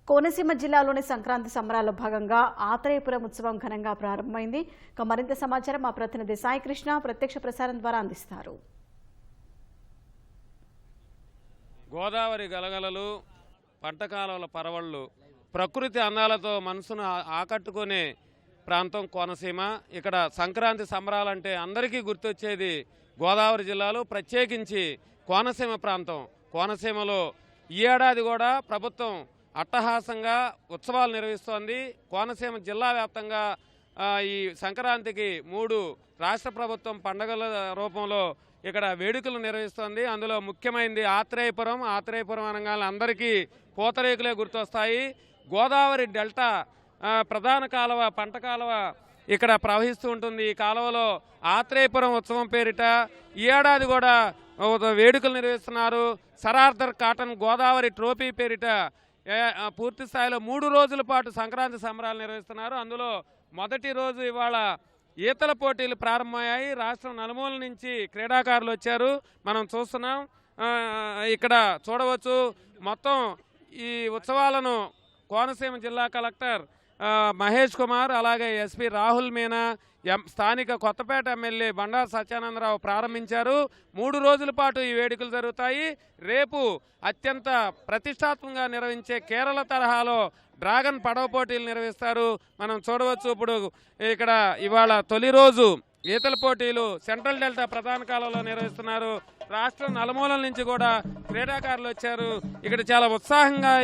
కోనసీమ జిల్లాలోని సంక్రాంతి సంబరాల్లో భాగంగా ఆత్రేయపురం ఉత్సవం ఘనంగా ప్రారంభమైంది. మరింత సమాచారం మా ప్రతినిధి సాయి కృష్ణ ప్రత్యక్ష ప్రసారం ద్వారా అందిస్తారు. గోదావరి గలగలలు, పంట కాలువల పరవళ్ళు, ప్రకృతి అందాలతో మనసును ఆకట్టుకునే ప్రాంతం కోనసీమ. ఇక్కడ సంక్రాంతి సంబరాలంటే అందరికీ గుర్తొచ్చేది గోదావరి జిల్లాలో, ప్రత్యేకించి కోనసీమ ప్రాంతం. కోనసీమలో ఈ ఏడాది కూడా ప్రభుత్వం అట్టహాసంగా ఉత్సవాలు నిర్వహిస్తోంది. కోనసీమ జిల్లా వ్యాప్తంగా ఈ సంక్రాంతికి 3 రాష్ట్ర ప్రభుత్వం పండుగల రూపంలో ఇక్కడ వేడుకలు నిర్వహిస్తోంది. అందులో ముఖ్యమైనది ఆత్రేయపురం. ఆత్రేయపురం అనగానే అందరికీ పూతరేకులే గుర్తొస్తాయి. గోదావరి డెల్టా ప్రధాన కాలువ, పంట కాలువ ఇక్కడ ప్రవహిస్తూ ఉంటుంది. ఈ కాలువలో ఆత్రేయపురం ఉత్సవం పేరిట ఈ ఏడాది కూడా వేడుకలు నిర్వహిస్తున్నారు. సరార్దర్ కాటన్ గోదావరి ట్రోఫీ పేరిట పూర్తి స్థాయిలో 3 రోజుల పాటు సంక్రాంతి సంబరాలు నిర్వహిస్తున్నారు. అందులో మొదటి రోజు ఇవాళ ఈతల పోటీలు ప్రారంభమయ్యాయి. రాష్ట్రం నలుమూల నుంచి క్రీడాకారులు వచ్చారు. మనం చూస్తున్నాం, ఇక్కడ చూడవచ్చు. మొత్తం ఈ ఉత్సవాలను కోనసీమ జిల్లా కలెక్టర్ మహేష్ కుమార్, అలాగే ఎస్పీ రాహుల్ మీనా, స్థానిక కొత్తపేట ఎమ్మెల్యే బండారు సత్యానందరావు ప్రారంభించారు. 3 రోజుల పాటు ఈ వేడుకలు జరుగుతాయి. రేపు అత్యంత ప్రతిష్టాత్మకంగా నిర్వహించే కేరళ తరహాలో డ్రాగన్ పడవ పోటీలు నిర్వహిస్తారు. మనం చూడవచ్చు. ఇప్పుడు ఇక్కడ ఇవాళ తొలి రోజు ఈతల పోటీలు సెంట్రల్ డెల్టా ప్రధాన కాలంలో నిర్వహిస్తున్నారు. రాష్ట్రం నలుమూలల నుంచి కూడా క్రీడాకారులు వచ్చారు. ఇక్కడ చాలా ఉత్సాహంగా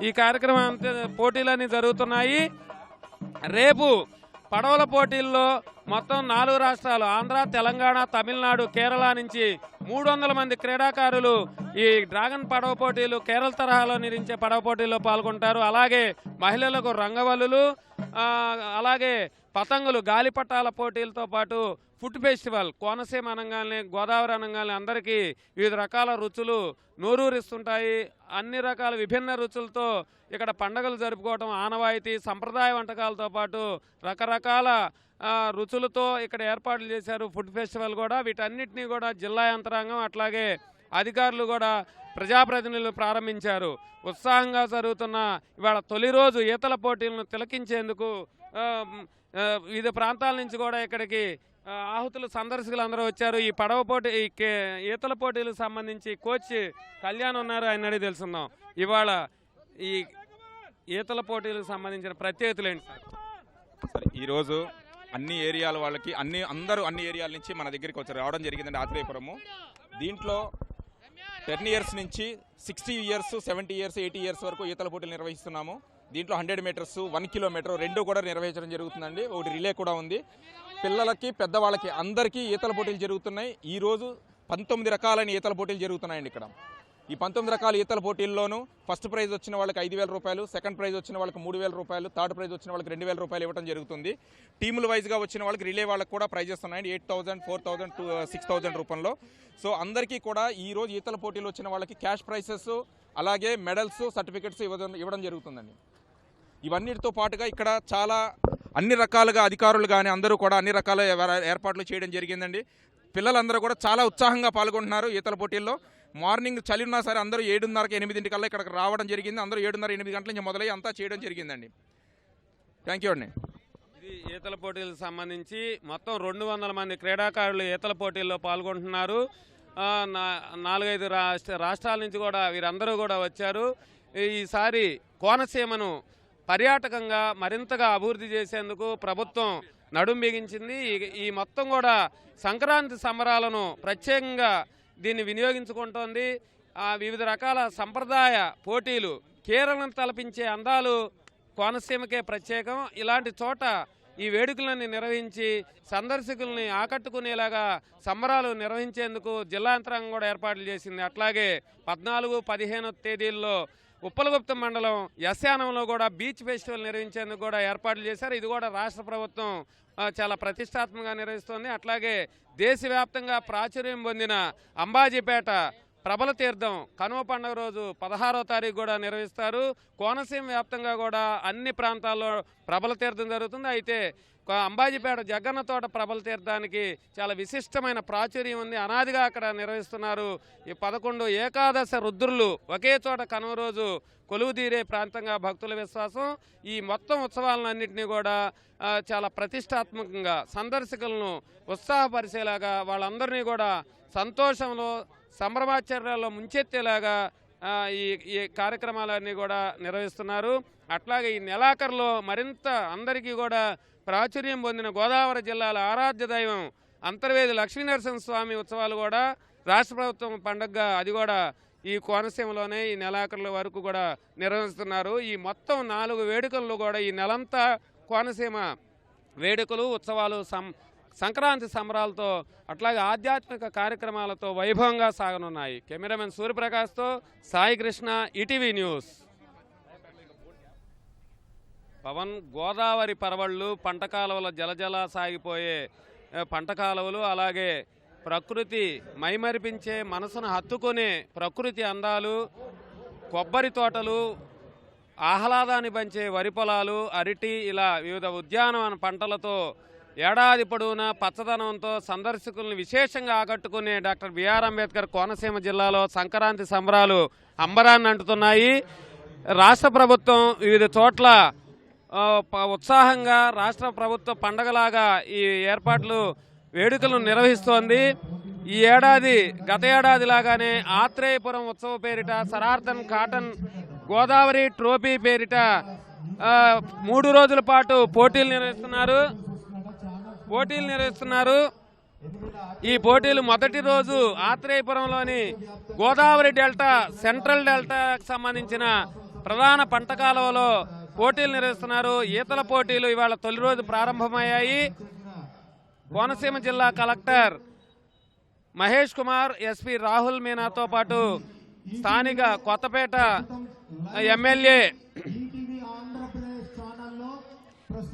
ఈ కార్యక్రమం పోటీలన్నీ జరుగుతున్నాయి. రేపు పడవల పోటీల్లో మొత్తం 4 రాష్ట్రాలు ఆంధ్ర, తెలంగాణ, తమిళనాడు, కేరళ నుంచి 300 మంది క్రీడాకారులు ఈ డ్రాగన్ పడవ పోటీలు, కేరళ తరహాలో నిర్వహించే పడవ పోటీల్లో పాల్గొంటారు. అలాగే మహిళలకు రంగవల్లులు, అలాగే పతంగులు, గాలిపటాల పోటీలతో పాటు ఫుడ్ ఫెస్టివల్. కోనసీమ అనగానే, గోదావరి అనగానే అందరికీ వివిధ రకాల రుచులు నోరూరిస్తుంటాయి. అన్ని రకాల విభిన్న రుచులతో ఇక్కడ పండుగలు జరుపుకోవడం ఆనవాయితీ. సంప్రదాయ వంటకాలతో పాటు రకరకాల రుచులతో ఇక్కడ ఏర్పాట్లు చేశారు. ఫుడ్ ఫెస్టివల్ కూడా. వీటన్నిటినీ కూడా జిల్లా యంత్రాంగం, అట్లాగే అధికారులు కూడా, ప్రజాప్రతినిధులు ప్రారంభించారు. ఉత్సాహంగా జరుగుతున్న ఇవాళ తొలి రోజు ఈతల పోటీలను తిలకించేందుకు వివిధ ప్రాంతాల నుంచి కూడా ఇక్కడికి ఆహుతులు, సందర్శకులు అందరూ వచ్చారు. ఈ పడవ పోటీ, ఈతల పోటీలకు సంబంధించి కోచ్ కళ్యాణ్ ఉన్నారు, ఆయన అడిగి తెలుసుకుందాం. ఇవాళ ఈ ఈతల పోటీలకు సంబంధించిన ప్రత్యేకతలు ఏంటి సార్? ఈరోజు అన్ని ఏరియాల వాళ్ళకి అందరూ అన్ని ఏరియాల నుంచి మన దగ్గరికి వచ్చి రావడం జరిగిందండి ఆత్రేయపురము. దీంట్లో 10 years నుంచి 60 years, 70 years, 80 years వరకు ఈతల పోటీలు నిర్వహిస్తున్నాము. దీంట్లో 100 meters, 1 kilometer 2 కూడా నిర్వహించడం జరుగుతుందండి. ఒకటి రిలే కూడా ఉంది. పిల్లలకి, పెద్దవాళ్ళకి అందరికీ ఈతల పోటీలు జరుగుతున్నాయి. ఈరోజు 19 రకాలైన ఈతల పోటీలు జరుగుతున్నాయండి ఇక్కడ. ఈ 19 రకాల ఈతల పోటీల్లోనూ ఫస్ట్ ప్రైజ్ వచ్చిన వాళ్ళకి 5,000 రూపాయలు, సెకండ్ ప్రైజ్ వచ్చిన వాళ్ళకి 3,000 రూపాయలు, థర్డ్ ప్రైజ్ వచ్చిన వాళ్ళకి 2,000 రూపాయలు ఇవ్వడం జరుగుతుంది. టీముల వైజ్గా వచ్చిన వాళ్ళకి రిలే వాళ్ళకి కూడా ప్రైజెస్ ఉన్నాయండి. 8,000, 4,000, 6,000 రూపంలో. సో అందరికీ కూడా ఈరోజు ఈతల పోటీలు వచ్చిన వాళ్ళకి క్యాష్ ప్రైజెస్, అలాగే మెడల్స్, సర్టిఫికెట్స్ ఇవ్వడం జరుగుతుందండి. ఇవన్నిటితో పాటుగా ఇక్కడ చాలా అన్ని రకాలుగా అధికారులు కానీ అందరూ కూడా అన్ని రకాల ఏర్పాట్లు చేయడం జరిగిందండి. పిల్లలందరూ కూడా చాలా ఉత్సాహంగా పాల్గొంటున్నారు ఈతల పోటీల్లో. మార్నింగ్ చలి ఉన్నా సరే అందరూ 7:30కి 8 ఇక్కడికి రావడం జరిగింది. అందరూ 7:30, 8 గంటల నుంచి మొదలై అంతా చేయడం జరిగిందండి. థ్యాంక్ యూ అండి. ఇది ఈతల పోటీలకు సంబంధించి మొత్తం 200 మంది క్రీడాకారులు ఈతల పోటీల్లో పాల్గొంటున్నారు. 4-5 రాష్ట్రాల నుంచి కూడా వీరందరూ కూడా వచ్చారు. ఈసారి కోనసీమను పర్యాటకంగా మరింతగా అభివృద్ధి చేసేందుకు ప్రభుత్వం నడుం బిగించింది. ఈ మొత్తం కూడా సంక్రాంతి సంబరాలను ప్రత్యేకంగా దీన్ని వినియోగించుకుంటోంది. వివిధ రకాల సంప్రదాయ పోటీలు, కేరళను తలపించే అందాలు కోనసీమకే ప్రత్యేకం. ఇలాంటి చోట ఈ వేడుకలన్నీ నిర్వహించి సందర్శకుల్ని ఆకట్టుకునేలాగా సంబరాలు నిర్వహించేందుకు జిల్లా యంత్రాంగం కూడా ఏర్పాట్లు చేసింది. అట్లాగే 14, 15 తేదీల్లో ఉప్పలగుప్తం మండలం యస్యానంలో కూడా బీచ్ ఫెస్టివల్ నిర్వహించేందుకు కూడా ఏర్పాట్లు చేశారు. ఇది కూడా రాష్ట్ర ప్రభుత్వం చాలా ప్రతిష్టాత్మకంగా నిర్వహిస్తోంది. అట్లాగే దేశవ్యాప్తంగా ప్రాచుర్యం పొందిన అంబాజీపేట ప్రబల తీర్థం కనుమ పండుగ రోజు 16వ తారీఖు కూడా నిర్వహిస్తారు. కోనసీమ వ్యాప్తంగా కూడా అన్ని ప్రాంతాల్లో ప్రబల తీర్థం జరుగుతుంది. అయితే అంబాజీపేట జగ్గన్న తోట ప్రబల తీర్థానికి చాలా విశిష్టమైన ప్రాచుర్యం ఉంది. అనాదిగా అక్కడ నిర్వహిస్తున్నారు. ఈ 11 ఏకాదశ రుద్రులు ఒకే చోట కనుమ రోజు కొలువు తీరే ప్రాంతంగా భక్తుల విశ్వాసం. ఈ మొత్తం ఉత్సవాలన్నింటినీ కూడా చాలా ప్రతిష్టాత్మకంగా సందర్శకులను ఉత్సాహపరిచేలాగా వాళ్ళందరినీ కూడా సంతోషంలో సంభ్రమాచర్యాల్లో ముంచెత్తేలాగా ఈ కార్యక్రమాలన్నీ కూడా నిర్వహిస్తున్నారు. అట్లాగే ఈ నెలాఖరులో మరింత అందరికీ కూడా ప్రాచుర్యం పొందిన గోదావరి జిల్లాల ఆరాధ్య దైవం అంతర్వేది లక్ష్మీనరసింహస్వామి ఉత్సవాలు కూడా రాష్ట్ర ప్రభుత్వం పండుగగా అది కూడా ఈ కోనసీమలోనే ఈ నెలాఖరుల వరకు కూడా నిర్వహిస్తున్నారు. ఈ మొత్తం 4 వేడుకలు కూడా ఈ నెలంతా కోనసీమ వేడుకలు ఉత్సవాలు సంక్రాంతి సంబరాలతో అట్లాగే ఆధ్యాత్మిక కార్యక్రమాలతో వైభవంగా సాగనున్నాయి. కెమెరామెన్ సూర్యప్రకాష్తో సాయి కృష్ణ, ఈటీవీ న్యూస్. పవన్ గోదావరి పరవళ్ళు పంట కాలువల జలజల సాగిపోయే పంట కాలువలు అలాగే ప్రకృతి మైమరిపించే మనసును హత్తుకునే ప్రకృతి అందాలు, కొబ్బరి తోటలు, ఆహ్లాదాన్ని పంచే వరి పొలాలు, అరటి ఇలా వివిధ ఉద్యానవన పంటలతో ఏడాది పొడవునా పచ్చదనంతో సందర్శకులను విశేషంగా ఆకట్టుకునే డాక్టర్ బిఆర్ అంబేద్కర్ కోనసీమ జిల్లాలో సంక్రాంతి సంబరాలు అంబరాన్ని అంటుతున్నాయి. రాష్ట్ర ప్రభుత్వం వివిధ చోట్ల ఉత్సాహంగా రాష్ట్ర ప్రభుత్వ పండగలాగా ఈ ఏర్పాట్లు వేడుకలను నిర్వహిస్తోంది. ఈ ఏడాది గత ఏడాది లాగానే ఆత్రేయపురం ఉత్సవ పేరిట సరార్థన్ కాటన్ గోదావరి ట్రోఫీ పేరిట 3 రోజుల పాటు పోటీలు నిర్వహిస్తున్నారు. ఈ పోటీలు మొదటి రోజు ఆత్రేయపురంలోని గోదావరి డెల్టా, సెంట్రల్ డెల్టాకు సంబంధించిన ప్రధాన పంట కాలువలో పోటీలు నిర్వహిస్తున్నారు. ఈతల పోటీలు ఇవాళ తొలి రోజు ప్రారంభమయ్యాయి. కోనసీమ జిల్లా కలెక్టర్ మహేష్ కుమార్, ఎస్పీ రాహుల్ మీనాతో పాటు స్థానిక కొత్తపేట ఎమ్మెల్యే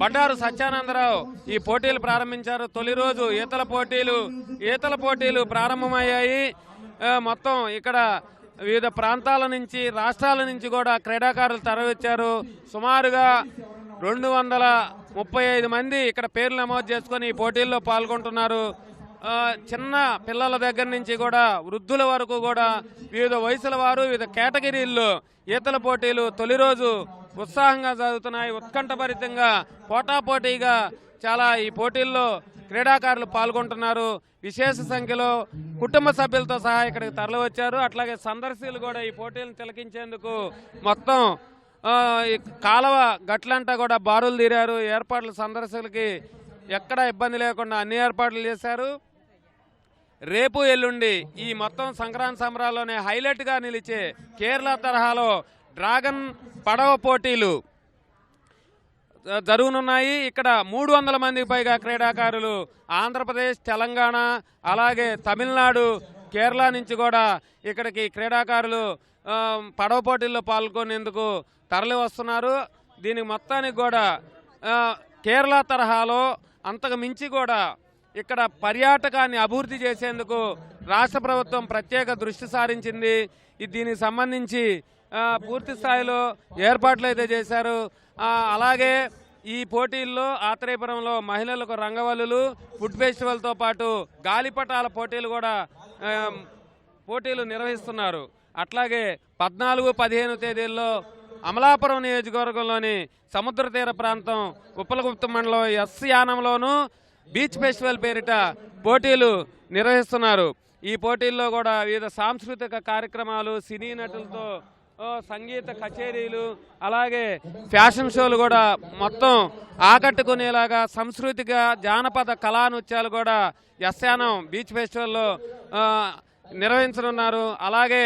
బండారు సత్యానందరావు ఈ పోటీలు ప్రారంభించారు. తొలి రోజు ఈతల పోటీలు ప్రారంభమయ్యాయి. మొత్తం ఇక్కడ వివిధ ప్రాంతాల నుంచి, రాష్ట్రాల నుంచి కూడా క్రీడాకారులు తరలివచ్చారు. సుమారుగా 235 మంది ఇక్కడ పేర్లు నమోదు చేసుకొని ఈ పోటీల్లో పాల్గొంటున్నారు. చిన్న పిల్లల దగ్గర నుంచి కూడా వృద్ధుల వరకు కూడా వివిధ వయసుల వారు వివిధ కేటగిరీల్లో ఈతల పోటీలు తొలి రోజు ఉత్సాహంగా జరుగుతున్నాయి. ఉత్కంఠభరితంగా పోటాపోటీగా చాలా ఈ పోటీల్లో క్రీడాకారులు పాల్గొంటున్నారు. విశేష సంఖ్యలో కుటుంబ సభ్యులతో సహా ఇక్కడికి తరలివచ్చారు. అట్లాగే సందర్శకులు కూడా ఈ పోటీలను తిలకించేందుకు మొత్తం కాలువ గట్లంతా కూడా బారులు తీరారు. ఏర్పాట్లు సందర్శకులకి ఎక్కడా ఇబ్బంది లేకుండా అన్ని ఏర్పాట్లు చేశారు. రేపు ఎల్లుండి ఈ మొత్తం సంక్రాంతి సంబరాల్లోనే హైలైట్గా నిలిచే కేరళ తరహాలో డ్రాగన్ పడవ పోటీలు జరుగునున్నాయి. ఇక్కడ 300 మందికి పైగా క్రీడాకారులు ఆంధ్రప్రదేశ్, తెలంగాణ అలాగే తమిళనాడు, కేరళ నుంచి కూడా ఇక్కడికి క్రీడాకారులు పడవ పోటీల్లో పాల్గొనేందుకు తరలి వస్తున్నారు. దీనికి మొత్తానికి కూడా కేరళ తరహాలో అంతకు మించి కూడా ఇక్కడ పర్యాటకాన్ని అభివృద్ధి చేసేందుకు రాష్ట్ర ప్రభుత్వం ప్రత్యేక దృష్టి సారించింది. దీనికి సంబంధించి పూర్తి స్థాయిలో ఏర్పాట్లు అయితే చేశారు. అలాగే ఈ పోటీల్లో ఆత్రేయపురంలో మహిళలకు రంగవల్లులు, ఫుడ్ ఫెస్టివల్తో పాటు గాలిపటాల పోటీలు నిర్వహిస్తున్నారు. అట్లాగే 14, 15 తేదీల్లో అమలాపురం నియోజకవర్గంలోని సముద్ర తీర ప్రాంతం ఉప్పలగుప్త మండలం ఎస్ యానంలోనూ బీచ్ ఫెస్టివల్ పేరిట పోటీలు నిర్వహిస్తున్నారు. ఈ పోటీల్లో కూడా వివిధ సాంస్కృతిక కార్యక్రమాలు, సినీ నటులతో సంగీత కచేరీలు అలాగే ఫ్యాషన్ షోలు కూడా మొత్తం ఆకట్టుకునేలాగా సాంస్కృతిక జానపద కళా నృత్యాలు కూడా యస్యానం బీచ్ ఫెస్టివల్లో నిర్వహించనున్నారు. అలాగే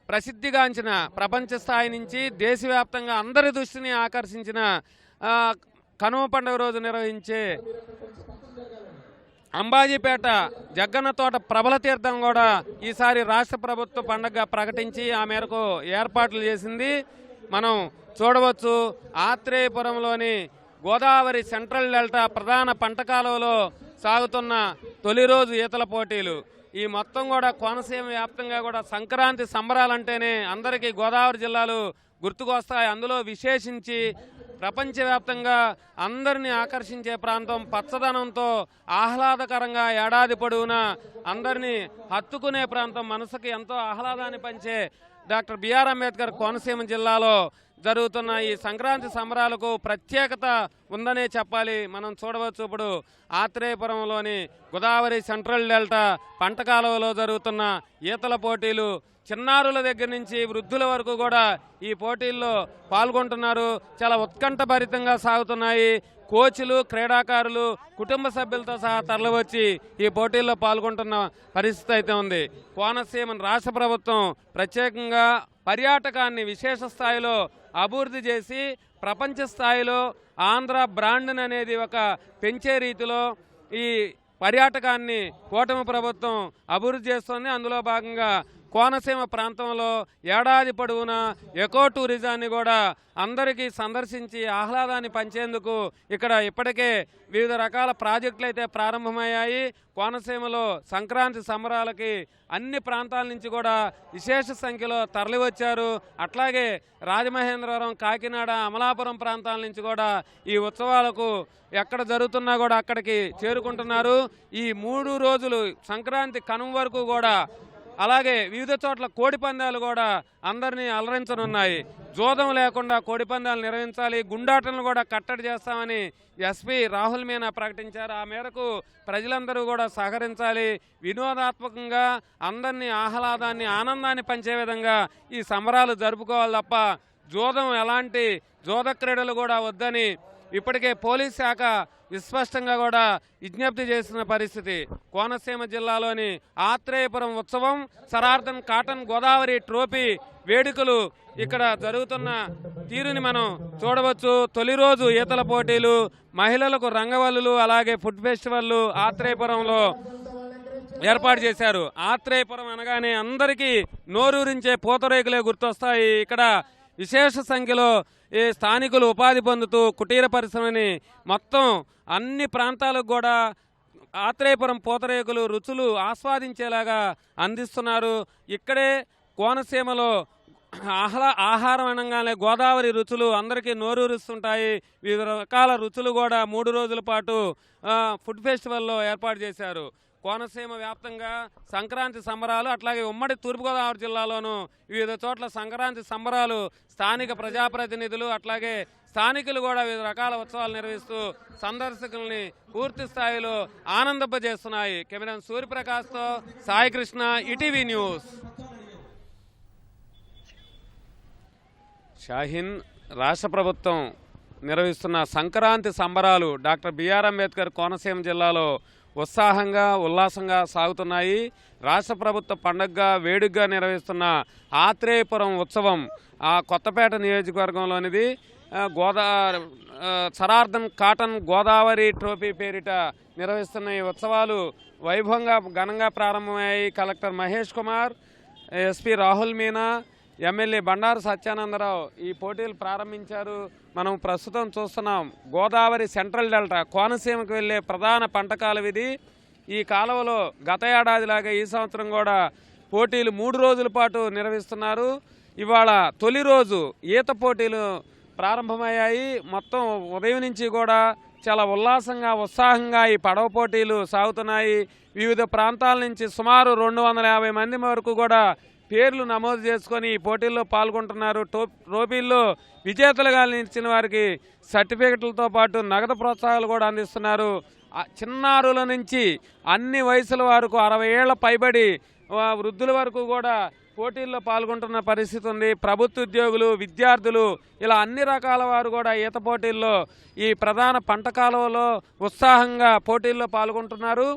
ప్రసిద్ధిగాంచిన ప్రపంచ స్థాయి నుంచి దేశవ్యాప్తంగా అందరి దృష్టిని ఆకర్షించిన కనుమ పండుగ రోజు నిర్వహించే అంబాజీపేట జగ్గన్న తోట ప్రబల తీర్థం కూడా ఈసారి రాష్ట్ర ప్రభుత్వ పండుగగా ప్రకటించి ఆ మేరకు ఏర్పాట్లు చేసింది. మనం చూడవచ్చు ఆత్రేయపురంలోని గోదావరి సెంట్రల్ డెల్టా ప్రధాన పంట కాలువలో సాగుతున్న తొలి రోజు ఈతల పోటీలు. ఈ మొత్తం కూడా కోనసీమ వ్యాప్తంగా కూడా సంక్రాంతి సంబరాలంటేనే అందరికీ గోదావరి జిల్లాలు గుర్తుకొస్తాయి. అందులో విశేషించి ప్రపంచవ్యాప్తంగా అందరినీ ఆకర్షించే ప్రాంతం, పచ్చదనంతో ఆహ్లాదకరంగా ఏడాది పొడవునా అందరినీ హత్తుకునే ప్రాంతం, మనసుకి ఎంతో ఆహ్లాదాన్ని పంచే డాక్టర్ బిఆర్ అంబేద్కర్ కోనసీమ జిల్లాలో జరుగుతున్న ఈ సంక్రాంతి సంబరాలకు ప్రత్యేకత ఉందనే చెప్పాలి. మనం చూడవచ్చు ఇప్పుడు ఆత్రేయపురంలోని గోదావరి సెంట్రల్ డెల్టా పంట కాలువలో జరుగుతున్న ఈతల పోటీలు, చిన్నారుల దగ్గర నుంచి వృద్ధుల వరకు కూడా ఈ పోటీల్లో పాల్గొంటున్నారు. చాలా ఉత్కంఠభరితంగా సాగుతున్నాయి. కోచ్లు, క్రీడాకారులు కుటుంబ సభ్యులతో సహా తరలివచ్చి ఈ పోటీల్లో పాల్గొంటున్న పరిస్థితి అయితే ఉంది. కోనసీమ రాష్ట్ర ప్రభుత్వం ప్రత్యేకంగా పర్యాటకాన్ని విశేష స్థాయిలో అభివృద్ధి చేసి ప్రపంచ స్థాయిలో ఆంధ్ర బ్రాండ్ అనేది ఒక పెంచే రీతిలో ఈ పర్యాటకాన్ని కూటమి ప్రభుత్వం అభివృద్ధి చేస్తోంది. అందులో భాగంగా కోనసీమ ప్రాంతంలో ఏడాది పొడవునా ఎకో టూరిజాన్ని కూడా అందరికీ సందర్శించి ఆహ్లాదాన్ని పంచేందుకు ఇక్కడ ఇప్పటికే వివిధ రకాల ప్రాజెక్టులు అయితే ప్రారంభమయ్యాయి. కోనసీమలో సంక్రాంతి సంబరాలకి అన్ని ప్రాంతాల నుంచి కూడా విశేష సంఖ్యలో తరలివచ్చారు. అట్లాగే రాజమహేంద్రవరం, కాకినాడ, అమలాపురం ప్రాంతాల నుంచి కూడా ఈ ఉత్సవాలకు ఎక్కడ జరుగుతున్నా కూడా అక్కడికి చేరుకుంటున్నారు. ఈ 3 రోజులు సంక్రాంతి కనుమ వరకు కూడా అలాగే వివిధ చోట్ల కోడి పందాలు కూడా అందరినీ అలరించనున్నాయి. జోదం లేకుండా కోడి పందాలు నిర్వహించాలి, గుండాటలను కూడా కట్టడి చేస్తామని ఎస్పీ రాహుల్ మీనా ప్రకటించారు. ఆ మేరకు ప్రజలందరూ కూడా సహకరించాలి. వినోదాత్మకంగా అందరినీ ఆహ్లాదాన్ని, ఆనందాన్ని పంచే విధంగా ఈ సంబరాలు జరుపుకోవాలి తప్ప జోదం ఎలాంటి జోద క్రీడలు కూడా వద్దని ఇప్పటికే పోలీస్ శాఖ విస్పష్టంగా కూడా విజ్ఞప్తి చేసిన పరిస్థితి. కోనసీమ జిల్లాలోని ఆత్రేయపురం ఉత్సవం, సరార్థన్ కాటన్ గోదావరి ట్రోఫీ వేడుకలు ఇక్కడ జరుగుతున్న తీరుని మనం చూడవచ్చు. తొలి రోజు ఈతల పోటీలు, మహిళలకు రంగవల్లులు, అలాగే ఫుడ్ ఫెస్టివల్ ఆత్రేయపురంలో ఏర్పాటు చేశారు. ఆత్రేయపురం అనగానే అందరికీ నోరూరించే పూతరేకులే గుర్తొస్తాయి. ఇక్కడ విశేష సంఖ్యలో ఈ స్థానికులు ఉపాధి పొందుతూ కుటీర పరిశ్రమని మొత్తం అన్ని ప్రాంతాలకు కూడా ఆత్రేయపురం పూతరేకులు రుచులు ఆస్వాదించేలాగా అందిస్తున్నారు. ఇక్కడే కోనసీమలో ఆహారం అనగానే గోదావరి రుచులు అందరికీ నోరూరుస్తుంటాయి. వివిధ రకాల రుచులు కూడా 3 రోజుల పాటు ఫుడ్ ఫెస్టివల్లో ఏర్పాటు చేశారు. కోనసీమ వ్యాప్తంగా సంక్రాంతి సంబరాలు, అట్లాగే ఉమ్మడి తూర్పుగోదావరి జిల్లాలోనూ వివిధ చోట్ల సంక్రాంతి సంబరాలు స్థానిక ప్రజాప్రతినిధులు అట్లాగే స్థానికులు కూడా వివిధ రకాల ఉత్సవాలు నిర్వహిస్తూ సందర్శకుల్ని పూర్తి స్థాయిలో ఆనందింపజేస్తున్నాయి. కెమెరా సూర్యప్రకాష్తో సాయికృష్ణ, ఈటీవీ న్యూస్. షాహీన్, రాష్ట్ర ప్రభుత్వం నిర్వహిస్తున్న సంక్రాంతి సంబరాలు డాక్టర్ బిఆర్ అంబేద్కర్ కోనసీమ జిల్లాలో ఉత్సాహంగా ఉల్లాసంగా సాగుతున్నాయి. రాష్ట్ర ప్రభుత్వ పండుగగా వేడుకగా నిర్వహిస్తున్న ఆత్రేయపురం ఉత్సవం కొత్తపేట నియోజకవర్గంలోనిది. సరార్థన్ కాటన్ గోదావరి ట్రోఫీ పేరిట నిర్వహిస్తున్న ఈ ఉత్సవాలు వైభవంగా ఘనంగా ప్రారంభమయ్యాయి. Collector Mahesh Kumar, SP Rahul Meena, MLA Bandaru Satyananda Rao ఈ పోటీలు ప్రారంభించారు. మనం ప్రస్తుతం చూస్తున్నాం గోదావరి సెంట్రల్ డెల్టా కోనసీమకు వెళ్ళే ప్రధాన పంట కాలువ ఇది. ఈ కాలువలో గత ఏడాదిలాగా ఈ సంవత్సరం కూడా పోటీలు 3 రోజుల పాటు నిర్వహిస్తున్నారు. ఇవాళ తొలి రోజు ఈత పోటీలు ప్రారంభమయ్యాయి. మొత్తం ఉదయం నుంచి కూడా చాలా ఉల్లాసంగా ఉత్సాహంగా ఈ పడవ పోటీలు సాగుతున్నాయి. వివిధ ప్రాంతాల నుంచి సుమారు 250 మంది వరకు కూడా పేర్లు నమోదు చేసుకొని ఈ పోటీల్లో పాల్గొంటున్నారు. ట్రోఫీల్లో విజేతలుగా నిలిచిన వారికి సర్టిఫికెట్లతో పాటు నగదు ప్రోత్సాహాలు కూడా అందిస్తున్నారు. చిన్నారుల నుంచి అన్ని వయసుల వరకు 60 ఏళ్ల పైబడి వృద్ధుల వరకు కూడా పోటీల్లో పాల్గొంటున్న పరిస్థితి ఉంది. ప్రభుత్వ ఉద్యోగులు, విద్యార్థులు ఇలా అన్ని రకాల వారు కూడా ఈత పోటీల్లో ఈ ప్రధాన పంట కాలువలో ఉత్సాహంగా పోటీల్లో పాల్గొంటున్నారు.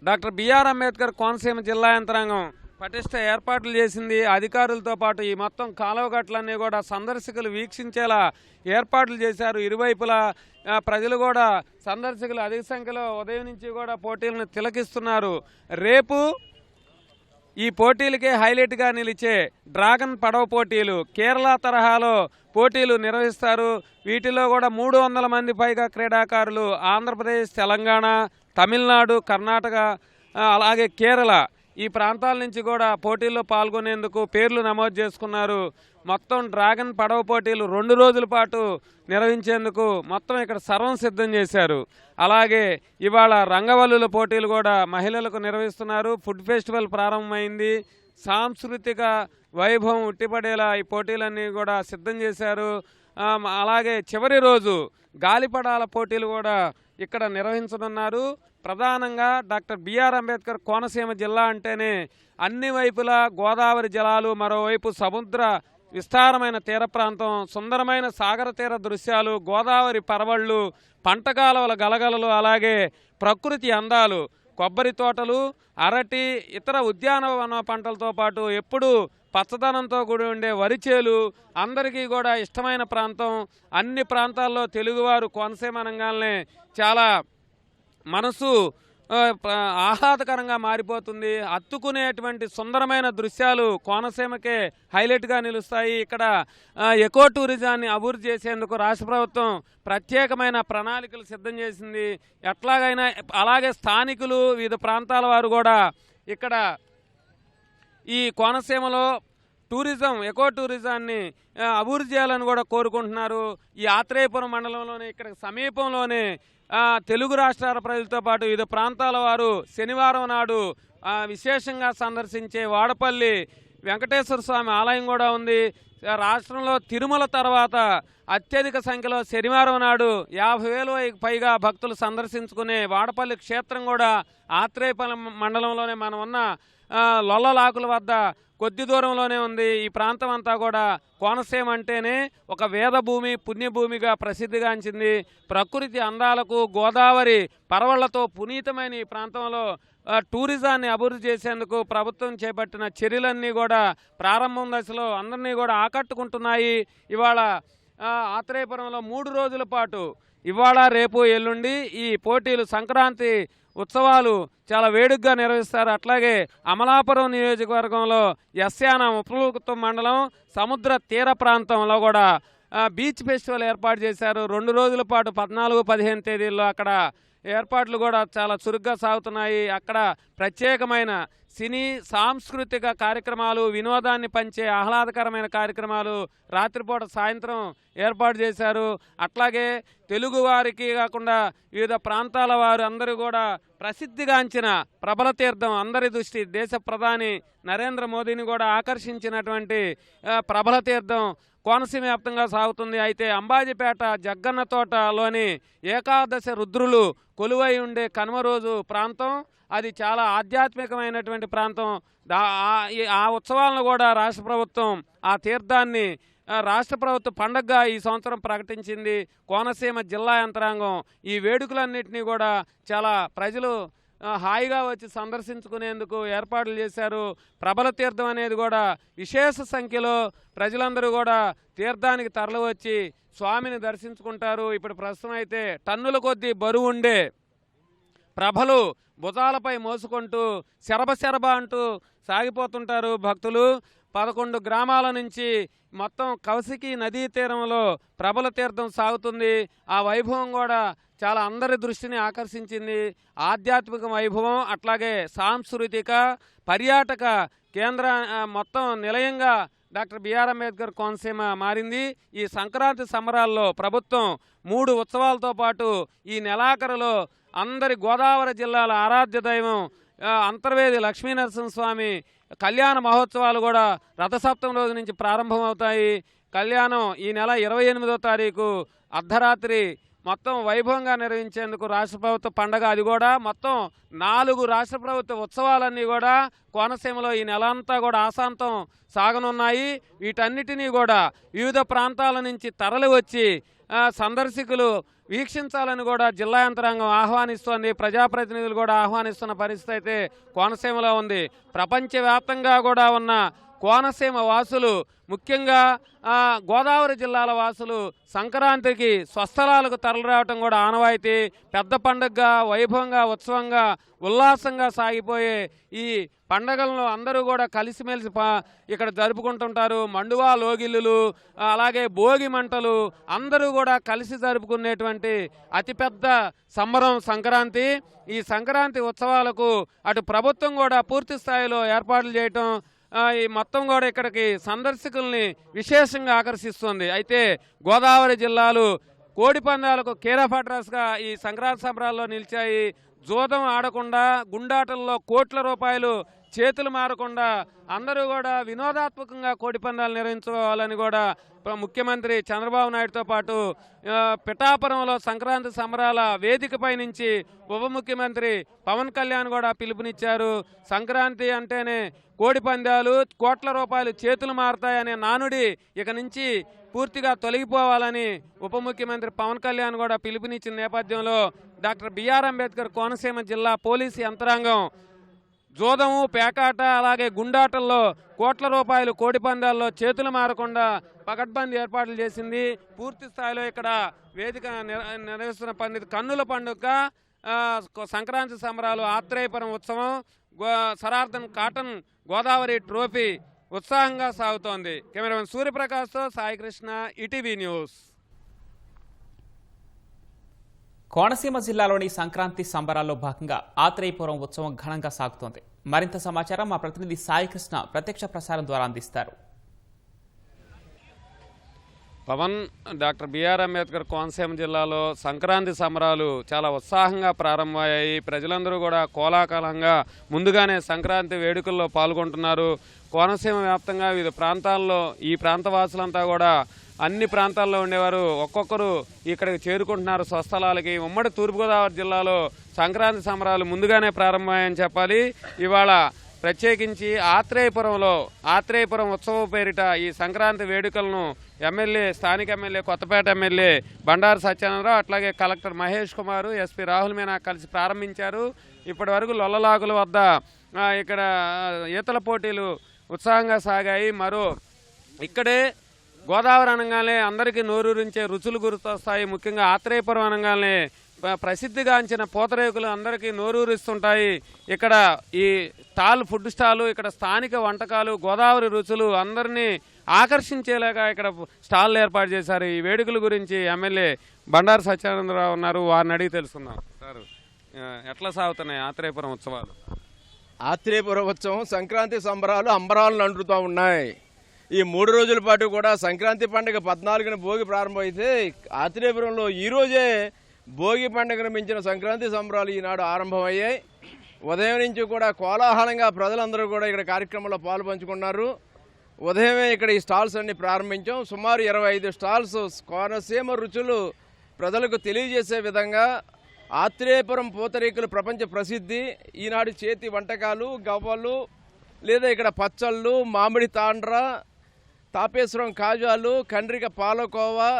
డాక్టర్ బిఆర్ అంబేద్కర్ కోనసీమ జిల్లా యంత్రాంగం పటిష్ట ఏర్పాట్లు చేసింది. అధికారులతో పాటు ఈ మొత్తం కాలువగట్లన్నీ కూడా సందర్శకులు వీక్షించేలా ఏర్పాట్లు చేశారు. ఇరువైపులా ప్రజలు కూడా సందర్శకులు అధిక సంఖ్యలో ఉదయం నుంచి కూడా పోటీలను తిలకిస్తున్నారు. రేపు ఈ పోటీలకే హైలైట్గా నిలిచే డ్రాగన్ పడవ పోటీలు కేరళ తరహాలో పోటీలు నిర్వహిస్తారు. వీటిలో కూడా 300 మంది పైగా క్రీడాకారులు ఆంధ్రప్రదేశ్, తెలంగాణ, తమిళనాడు, కర్ణాటక అలాగే కేరళ ఈ ప్రాంతాల నుంచి కూడా పోటీల్లో పాల్గొనేందుకు పేర్లు నమోదు చేసుకున్నారు. మొత్తం డ్రాగన్ పడవ పోటీలు 2 రోజుల పాటు నిర్వహించేందుకు మొత్తం ఇక్కడ సర్వం సిద్ధం చేశారు. అలాగే ఇవాళ రంగవల్లుల పోటీలు కూడా మహిళలకు నిర్వహిస్తున్నారు. ఫుడ్ ఫెస్టివల్ ప్రారంభమైంది. సాంస్కృతిక వైభవం ఉట్టిపడేలా ఈ పోటీలన్నీ కూడా సిద్ధం చేశారు. అలాగే చివరి రోజు గాలిపటాల పోటీలు కూడా ఇక్కడ నిర్వహించనున్నారు. ప్రధానంగా డాక్టర్ బిఆర్ అంబేద్కర్ కోనసీమ జిల్లా అంటేనే అన్ని వైపులా గోదావరి జలాలు, మరోవైపు సముద్ర విస్తారమైన తీర ప్రాంతం, సుందరమైన సాగర తీర దృశ్యాలు, గోదావరి పరవళ్ళు, పంటకాలవల గలగలలు, అలాగే ప్రకృతి అందాలు, కొబ్బరి తోటలు, అరటి, ఇతర ఉద్యానవన పంటలతో పాటు ఎప్పుడూ పచ్చదనంతో కూడి ఉండే వరిచేలు, అందరికీ కూడా ఇష్టమైన ప్రాంతం. అన్ని ప్రాంతాల్లో తెలుగువారు కోనసీమ అనగానే చాలా మనసు ఆహ్లాదకరంగా మారిపోతుంది. హత్తుకునేటువంటి సుందరమైన దృశ్యాలు కోనసీమకే హైలైట్గా నిలుస్తాయి. ఇక్కడ ఎకో టూరిజాన్ని అభివృద్ధి చేసేందుకు రాష్ట్ర ప్రభుత్వం ప్రత్యేకమైన ప్రణాళికలు సిద్ధం చేసింది. ఎట్లాగైనా అలాగే స్థానికులు, వివిధ ప్రాంతాల వారు కూడా ఇక్కడ ఈ కోనసీమలో టూరిజం, ఎకో టూరిజాన్ని అభివృద్ధి చేయాలని కూడా కోరుకుంటున్నారు. ఈ ఆత్రేయపురం మండలంలోనే ఇక్కడ సమీపంలోనే తెలుగు రాష్ట్రాల ప్రజలతో పాటు వివిధ ప్రాంతాల వారు శనివారం నాడు విశేషంగా సందర్శించే వాడపల్లి వెంకటేశ్వర స్వామి ఆలయం కూడా ఉంది. రాష్ట్రంలో తిరుమల తర్వాత అత్యధిక సంఖ్యలో శనివారం నాడు 50,000 పైగా భక్తులు సందర్శించుకునే వాడపల్లి క్షేత్రం కూడా ఆత్రేయపురం మండలంలోనే మనం ఉన్న లొల్లలాకుల వద్ద కొద్ది దూరంలోనే ఉంది. ఈ ప్రాంతం అంతా కూడా కోనసీమ అంటేనే ఒక వేదభూమి, పుణ్యభూమిగా ప్రసిద్ధిగాంచింది. ప్రకృతి అందాలకు, గోదావరి పరవళ్లతో పునీతమైన ఈ ప్రాంతంలో టూరిజాన్ని అభివృద్ధి చేసేందుకు ప్రభుత్వం చేపట్టిన చర్యలన్నీ కూడా ప్రారంభం దశలో అందరినీ కూడా ఆకట్టుకుంటున్నాయి. ఇవాళ ఆత్రేయపురంలో 3 రోజుల పాటు ఇవాళ, రేపు, ఎల్లుండి ఈ పోటీలు, సంక్రాంతి ఉత్సవాలు చాలా వేడుకగా నిర్వహిస్తారు. అట్లాగే అమలాపురం నియోజకవర్గంలో యస్యానం ఉపకుతం మండలం సముద్ర తీర ప్రాంతంలో కూడా బీచ్ ఫెస్టివల్ ఏర్పాటు చేశారు. 2 రోజుల పాటు 14, 15 తేదీల్లో అక్కడ ఏర్పాట్లు కూడా చాలా చురుగ్గా సాగుతున్నాయి. అక్కడ ప్రత్యేకమైన సినీ, సాంస్కృతిక కార్యక్రమాలు, వినోదాన్ని పంచే ఆహ్లాదకరమైన కార్యక్రమాలు రాత్రిపూట, సాయంత్రం ఏర్పాటు చేశారు. అట్లాగే తెలుగు వారికి కాకుండా వివిధ ప్రాంతాల వారు అందరూ కూడా ప్రసిద్ధిగాంచిన ప్రబల తీర్థం, అందరి దృష్టి దేశ ప్రధాని నరేంద్ర మోదీని కూడా ఆకర్షించినటువంటి ప్రబల తీర్థం కోనసీమ వ్యాప్తంగా సాగుతుంది. అయితే అంబాజీపేట జగ్గన్న తోటలోని ఏకాదశ రుద్రులు కొలువై ఉండే కనుమ రోజు ప్రాంతం, అది చాలా ఆధ్యాత్మికమైనటువంటి ప్రాంతం. ఆ ఉత్సవాలను కూడా రాష్ట్ర ప్రభుత్వం ఆ తీర్థాన్ని రాష్ట్ర ప్రభుత్వ పండగగా ఈ సంవత్సరం ప్రకటించింది. కోనసీమ జిల్లా యంత్రాంగం ఈ వేడుకలన్నింటినీ కూడా చాలా ప్రజలు హాయిగా వచ్చి సందర్శించుకునేందుకు ఏర్పాట్లు చేశారు. ప్రబల తీర్థం అనేది కూడా విశేష సంఖ్యలో ప్రజలందరూ కూడా తీర్థానికి తరలివచ్చి స్వామిని దర్శించుకుంటారు. ఇప్పుడు ప్రస్తుతం అయితే టన్నుల కొద్దీ బరువు ఉండే ప్రభలు భుజాలపై మోసుకుంటూ శరభ అంటూ సాగిపోతుంటారు భక్తులు. 11 గ్రామాల నుంచి మొత్తం కౌశికి నదీ తీరంలో ప్రబల తీర్థం సాగుతుంది. ఆ వైభవం కూడా చాలా అందరి దృష్టిని ఆకర్షించింది. ఆధ్యాత్మిక వైభవం, అట్లాగే సాంస్కృతిక, పర్యాటక కేంద్ర మొత్తం నిలయంగా డాక్టర్ బిఆర్ అంబేద్కర్ కోనసీమ మారింది. ఈ సంక్రాంతి సంబరాల్లో ప్రభుత్వం 3 ఉత్సవాలతో పాటు ఈ నెలాఖరులో అందరి గోదావరి జిల్లాల ఆరాధ్య దైవం అంతర్వేది లక్ష్మీనరసింహస్వామి కళ్యాణ మహోత్సవాలు కూడా రథసప్తమి రోజు నుంచి ప్రారంభమవుతాయి. కళ్యాణం ఈ నెల 28వ తారీఖు అర్ధరాత్రి మొత్తం వైభవంగా నిర్వహించేందుకు రాష్ట్ర ప్రభుత్వ పండగ. అది కూడా మొత్తం 4 రాష్ట్ర ప్రభుత్వ ఉత్సవాలన్నీ కూడా కోనసీమలో ఈ నెల అంతా కూడా ఆశాంతం సాగనున్నాయి. వీటన్నిటినీ కూడా వివిధ ప్రాంతాల నుంచి తరలి వచ్చి సందర్శకులు వీక్షించాలని కూడా జిల్లా యంత్రాంగం ఆహ్వానిస్తోంది. ప్రజాప్రతినిధులు కూడా ఆహ్వానిస్తున్న పరిస్థితి అయితే కోనసీమలో ఉంది. ప్రపంచవ్యాప్తంగా కూడా ఉన్న కోనసీమ వాసులు, ముఖ్యంగా గోదావరి జిల్లాల వాసులు సంక్రాంతికి స్వస్థలాలకు తరలిరావటం కూడా ఆనవాయితీ. పెద్ద పండుగగా, వైభవంగా, ఉత్సవంగా, ఉల్లాసంగా సాగిపోయే ఈ పండగలను అందరూ కూడా కలిసిమెలిసి ఇక్కడ జరుపుకుంటుంటారు. మండువా లోగిళ్ళు, అలాగే భోగి మంటలు అందరూ కూడా కలిసి జరుపుకునేటువంటి అతిపెద్ద సంబరం సంక్రాంతి. ఈ సంక్రాంతి ఉత్సవాలకు అటు ప్రభుత్వం కూడా పూర్తి స్థాయిలో ఏర్పాట్లు చేయటం, ఈ మొత్తం కూడా ఇక్కడికి సందర్శకుల్ని విశేషంగా ఆకర్షిస్తుంది. అయితే గోదావరి జిల్లాలు కోడి పందాలకు కేర్ ఆఫ్ అడ్రస్గా ఈ సంక్రాంతి సంబరాల్లో నిలిచాయి. జూదం ఆడకుండా, గుండాటల్లో కోట్ల రూపాయలు చేతులు మారకుండా అందరూ కూడా వినోదాత్మకంగా కోడి పందాలు నిర్వహించుకోవాలని కూడా ముఖ్యమంత్రి చంద్రబాబు నాయుడుతో పాటు పిఠాపురంలో సంక్రాంతి సంబరాల వేదికపై నుంచి ఉప ముఖ్యమంత్రి పవన్ కళ్యాణ్ కూడా పిలుపునిచ్చారు. సంక్రాంతి అంటేనే కోడి పందాలు, కోట్ల రూపాయలు చేతులు మారతాయనే నానుడి ఇక నుంచి పూర్తిగా తొలగిపోవాలని ఉప ముఖ్యమంత్రి పవన్ కళ్యాణ్ కూడా పిలుపునిచ్చిన నేపథ్యంలో డాక్టర్ బిఆర్ అంబేద్కర్ కోనసీమ జిల్లా పోలీసు యంత్రాంగం జోదము, పేకాట, అలాగే గుండాటల్లో కోట్ల రూపాయలు కోడి పందాల్లో చేతులు మారకుండా పకడ్బందీ ఏర్పాట్లు చేసింది. పూర్తి స్థాయిలో ఇక్కడ వేదిక నిర్వహిస్తున్న కన్నుల పండుగ సంక్రాంతి సంబరాలు, ఆత్రేయపురం ఉత్సవం, సరార్థన్ కాటన్ గోదావరి ట్రోఫీ ఉత్సాహంగా సాగుతోంది. కెమెరామెన్ సూర్యప్రకాష్తో సాయికృష్ణ, ఈటీవీ న్యూస్. కోనసీమ జిల్లాలోని సంక్రాంతి సంబరాల్లో భాగంగా ఆత్రేయపురం ఉత్సవం ఘనంగా సాగుతోంది. మరింత సమాచారం మా ప్రతినిధి సాయికృష్ణ ప్రత్యక్ష ప్రసారం ద్వారా అందిస్తారు. పవన్, డాక్టర్ బిఆర్ అంబేద్కర్ కోనసీమ జిల్లాలో సంక్రాంతి సంబరాలు చాలా ఉత్సాహంగా ప్రారంభమయ్యాయి. ప్రజలందరూ కూడా కోలాహలంగా ముందుగానే సంక్రాంతి వేడుకల్లో పాల్గొంటున్నారు. కోనసీమ వ్యాప్తంగా వివిధ ప్రాంతాల్లో ఈ ప్రాంతవాసులంతా కూడా అన్ని ప్రాంతాల్లో ఉండేవారు ఒక్కొక్కరు ఇక్కడికి చేరుకుంటున్నారు స్వస్థలాలకి. ఉమ్మడి తూర్పుగోదావరి జిల్లాలో సంక్రాంతి సంబరాలు ముందుగానే ప్రారంభమయ్యాయని చెప్పాలి. ఇవాళ ప్రత్యేకించి ఆత్రేయపురం ఉత్సవం పేరిట ఈ సంక్రాంతి వేడుకలను స్థానిక ఎమ్మెల్యే కొత్తపేట ఎమ్మెల్యే బండారు సత్యనారాయణరావు, అట్లాగే కలెక్టర్ మహేష్ కుమార్, ఎస్పీ రాహుల్ మీనా కలిసి ప్రారంభించారు. ఇప్పటి వరకు లొల్లలాగుల వద్ద ఇక్కడ ఈతల పోటీలు ఉత్సాహంగా సాగాయి. ఇక్కడే గోదావరి అనగానే అందరికీ నోరూరించే రుచులు గుర్తొస్తాయి. ముఖ్యంగా ఆత్రేయపురం అనగానే ప్రసిద్ధిగాంచిన పూతరేకులు అందరికీ నోరూరిస్తుంటాయి. ఇక్కడ ఈ ఫుడ్ స్టాలు, ఇక్కడ స్థానిక వంటకాలు, గోదావరి రుచులు అందరినీ ఆకర్షించేలాగా ఇక్కడ స్టాళ్ళు ఏర్పాటు చేశారు. ఈ వేడుకల గురించి ఎమ్మెల్యే బండారు సత్యానందరావు ఉన్నారు, వారిని అడిగి తెలుసుకుందాం. సార్, ఎట్లా సాగుతున్నాయి ఆత్రేయపురం ఉత్సవాలు? ఆత్రేయపురం ఉత్సవం సంక్రాంతి సంబరాలు అంబరాలను అంటుతూ ఉన్నాయి. ఈ 3 రోజుల పాటు కూడా సంక్రాంతి పండుగ 14న భోగి ప్రారంభమైతే ఆత్రేయపురంలో ఈరోజే భోగి పండుగను మించిన సంక్రాంతి సంబరాలు ఈనాడు ఆరంభమయ్యాయి. ఉదయం నుంచి కూడా కోలాహలంగా ప్రజలందరూ కూడా ఇక్కడ కార్యక్రమంలో పాలు పంచుకున్నారు. ఉదయమే ఇక్కడ ఈ స్టాల్స్ అన్ని ప్రారంభించాం. సుమారు 25 స్టాల్స్ కోనసీమ రుచులు ప్రజలకు తెలియజేసే విధంగా ఆత్రేయపురం పూతరేకులు ప్రపంచ ప్రసిద్ధి. ఈనాడు చేతి వంటకాలు, గవ్వలు, లేదా ఇక్కడ పచ్చళ్ళు, మామిడి తాండ్ర, తాపేశ్వరం కాజాలు, కండ్రిక పాలకోవా,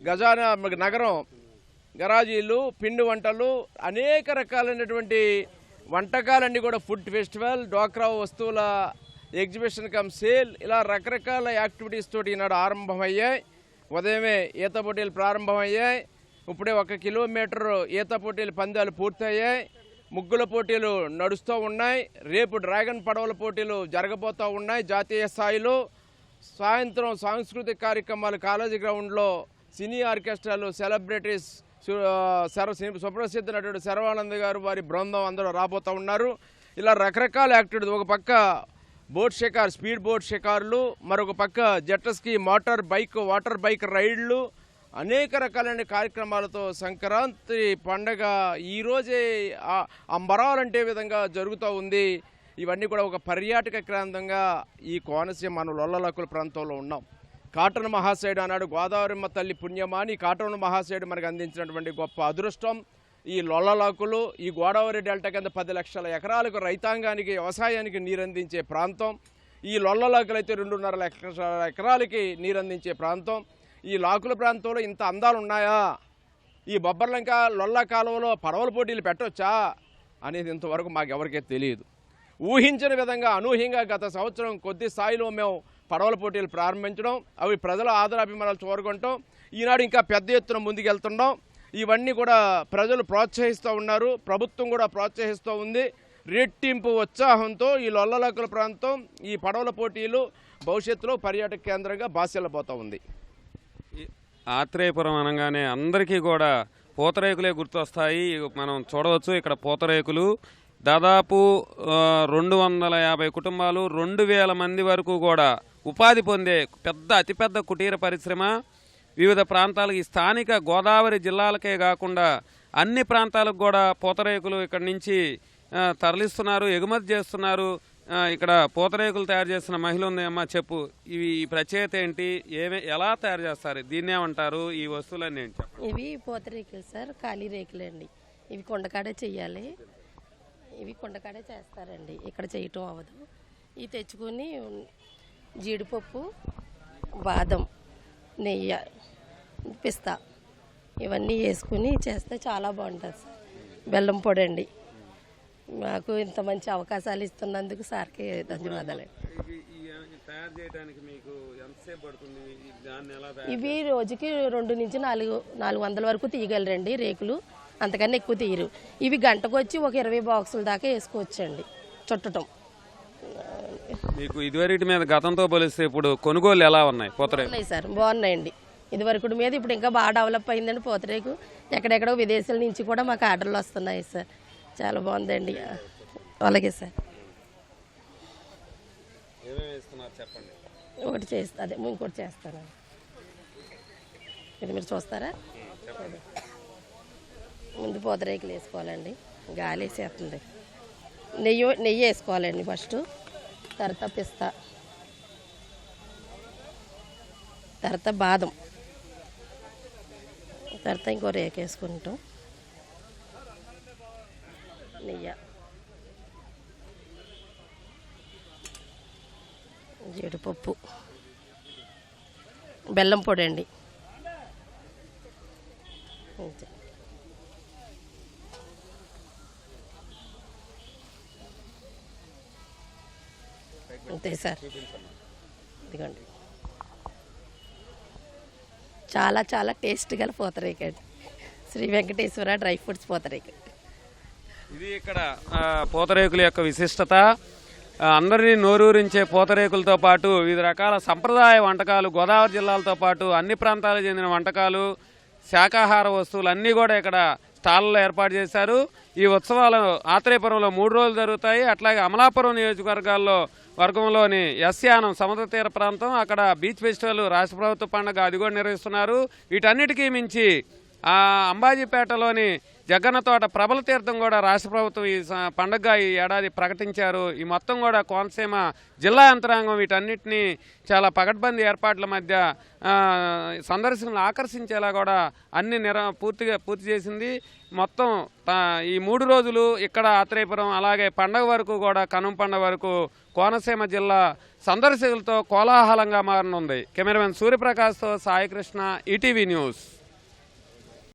గజానా నగరం గరాజీలు, పిండి వంటలు, అనేక రకాలైనటువంటి వంటకాలన్నీ కూడా ఫుడ్ ఫెస్టివల్, డ్వాక్రా వస్తువుల ఎగ్జిబిషన్ కమ్ సేల్, ఇలా రకరకాల యాక్టివిటీస్ తోటి ఈనాడు ఆరంభమయ్యాయి. ఉదయమే ఈత పోటీలు ప్రారంభమయ్యాయి. ఇప్పుడే 1 కిలోమీటర్ ఈత పోటీలు పందాలు పూర్తయ్యాయి. ముగ్గుల పోటీలు నడుస్తూ ఉన్నాయి. రేపు డ్రాగన్ పడవల పోటీలు జరగబోతూ ఉన్నాయి జాతీయ స్థాయిలో. సాయంత్రం సాంస్కృతిక కార్యక్రమాలు కాలేజీ గ్రౌండ్లో సినీ ఆర్కెస్ట్రాలు, సెలబ్రిటీస్, సుప్రసిద్ధ నటుడు శర్వానంద్ గారు, వారి బృందం అందరూ రాబోతూ ఉన్నారు. ఇలా రకరకాల యాక్టివిటీస్, ఒక పక్క బోట్ షికార్, స్పీడ్ బోట్ షికార్లు, మరొక పక్క జెట్ స్కీ, వాటర్ బైక్ రైడ్లు, అనేక రకాలైన కార్యక్రమాలతో సంక్రాంతి పండగ ఈరోజే అంబరాలంటే విధంగా జరుగుతూ ఉంది. ఇవన్నీ కూడా ఒక పర్యాటక కేంద్రంగా ఈ కోనసీమ మన లొల్లలాకుల ప్రాంతంలో ఉన్నాం. కాటన్ మహాశయుడు అన్నాడు గోదావరిమ్మ తల్లి పుణ్యమాని కాటన్ మహాశయుడు మనకు అందించినటువంటి గొప్ప అదృష్టం ఈ లొల్లలాకులు. ఈ గోదావరి డెల్టా కింద 10 లక్షల ఎకరాలకు రైతాంగానికి, వ్యవసాయానికి నీరందించే ప్రాంతం. ఈ లొల్లలాకులు అయితే 2.5 లక్షల ఎకరాలకి నీరందించే ప్రాంతం. ఈ లాకుల ప్రాంతంలో ఇంత అందాలు ఉన్నాయా? ఈ బొబ్బర్లంక లొల్ల కాలువలో పడవల పోటీలు పెట్టవచ్చా అనేది ఇంతవరకు మాకెవరికీ తెలియదు. ఊహించిన విధంగా అనూహ్యంగా గత సంవత్సరం కొద్ది స్థాయిలో మేము పడవల పోటీలు ప్రారంభించడం, అవి ప్రజల ఆదరాభిమానాలు చూరగొనటం, ఈనాడు ఇంకా పెద్ద ఎత్తున ముందుకెళ్తున్నాం. ఇవన్నీ కూడా ప్రజలు ప్రోత్సహిస్తూ ఉన్నారు, ప్రభుత్వం కూడా ప్రోత్సహిస్తూ ఉంది. రెట్టింపు ఉత్సాహంతో ఈ లొల్లలక్కల ప్రాంతం ఈ పడవల పోటీలు భవిష్యత్తులో పర్యాటక కేంద్రంగా బాసిల్లబోతూ ఉంది. ఆత్రేయపురం అనగానే అందరికీ కూడా పూతరేకులే గుర్తొస్తాయి. మనం చూడవచ్చు ఇక్కడ పూతరేకులు దాదాపు 250 కుటుంబాలు, 2000 మంది వరకు కూడా ఉపాధి పొందే అతిపెద్ద కుటీర పరిశ్రమ. వివిధ ప్రాంతాలకు, ఈ స్థానిక గోదావరి జిల్లాలకే కాకుండా అన్ని ప్రాంతాలకు కూడా పూతరేకులు ఇక్కడి నుంచి తరలిస్తున్నారు, ఎగుమతి చేస్తున్నారు. ఇక్కడ పూతరేకులు తయారు చేస్తున్న మహిళ ఉంది. అమ్మ చెప్పు, ఇవి ఈ ప్రత్యేకత ఏంటి, ఎలా తయారు చేస్తారు, దీన్ని ఏమంటారు, ఈ వస్తువులన్నీ ఏంటి? ఇవి పూతరేకులు సార్, ఖాళీ రేకులు అండి. ఇవి కొండకాడే చెయ్యాలి, ఇవి కొండకాడే చేస్తారండి, ఇక్కడ చేయటం అవ్వదు. ఇవి తెచ్చుకొని జీడిపప్పు, బాదం, నెయ్యి, పిస్తా ఇవన్నీ వేసుకుని చేస్తే చాలా బాగుంటుంది సార్. బెల్లం పొడి అండి. మాకు ఇంత మంచి అవకాశాలు ఇస్తున్నందుకు సార్కి ధన్యవాదాలు. ఇవి రోజుకి 2 నుంచి 400 వరకు తీయగలరండి రేకులు, అంతకన్నా ఎక్కువ తీయరు. ఇవి గంటకు వచ్చి ఒక 20 బాక్సుల దాకా వేసుకోవచ్చండి చుట్టటం. మీకు ఇదివరకు మీద గతంతో పోలిస్తే ఇప్పుడు కొనుగోలు ఎలా ఉన్నాయి? ఉన్నాయి సార్, బాగున్నాయండి. ఇదివరకు మీద ఇప్పుడు ఇంకా బాగా డెవలప్ అయిందండి పూతరేకు. ఎక్కడెక్కడో విదేశాల నుంచి కూడా మాకు ఆర్డర్లు వస్తున్నాయి సార్, చాలా బాగుందండి. అలాగే సార్, ఒకటి చేస్తా, అదే ఇంకోటి చేస్తాను. ఇది మీరు చూస్తారా? ముందు పూతరేకులు వేసుకోవాలండి, గాలి వేసేస్తుంది. నెయ్యి వేసుకోవాలండి ఫస్ట్, తర్వాత పిస్తా, తర్వాత బాదం, తర్వాత ఇంకో రేకు వేసుకుంటాం, నెయ్యి, జీడిపప్పు, బెల్లం పొడి అండి. అంతే సార్, ఇదిగోండి. చాలా చాలా టేస్ట్ గల పూతరేకు అండి, శ్రీ వెంకటేశ్వర డ్రై ఫ్రూట్స్ పూతరేకు. ఇది ఇక్కడ పూతరేకుల యొక్క విశిష్టత. అందరినీ నోరూరించే పూతరేకులతో పాటు వివిధ రకాల సంప్రదాయ వంటకాలు, గోదావరి జిల్లాలతో పాటు అన్ని ప్రాంతాలకు చెందిన వంటకాలు, శాకాహార వస్తువులు అన్నీ కూడా ఇక్కడ స్టాల్లో ఏర్పాటు చేశారు. ఈ ఉత్సవాలు ఆత్రేయపురంలో 3 రోజులు జరుగుతాయి. అట్లాగే అమలాపురం వర్గంలోని యస్యానం సముద్ర తీర ప్రాంతం, అక్కడ బీచ్ ఫెస్టివల్ రాష్ట్ర ప్రభుత్వ పండుగ అది కూడా నిర్వహిస్తున్నారు. వీటన్నిటికీ మించి అంబాజీపేటలోని జగన్న తోట ప్రబల తీర్థం కూడా రాష్ట్ర ప్రభుత్వం ఈ పండుగగా ఈ ఏడాది ప్రకటించారు. ఈ మొత్తం కూడా కోనసీమ జిల్లా యంత్రాంగం వీటన్నిటినీ చాలా పకడ్బందీ ఏర్పాట్ల మధ్య సందర్శకులను ఆకర్షించేలా కూడా అన్ని పూర్తి చేసింది. మొత్తం ఈ 3 రోజులు ఇక్కడ ఆత్రేయపురం, అలాగే పండగ వరకు కూడా, కనుమ పండగ వరకు కోనసీమ జిల్లా సందర్శకులతో కోలాహలంగా మారనుంది. కెమెరామెన్ సూర్యప్రకాష్తో సాయి కృష్ణ, ఈటీవీ న్యూస్.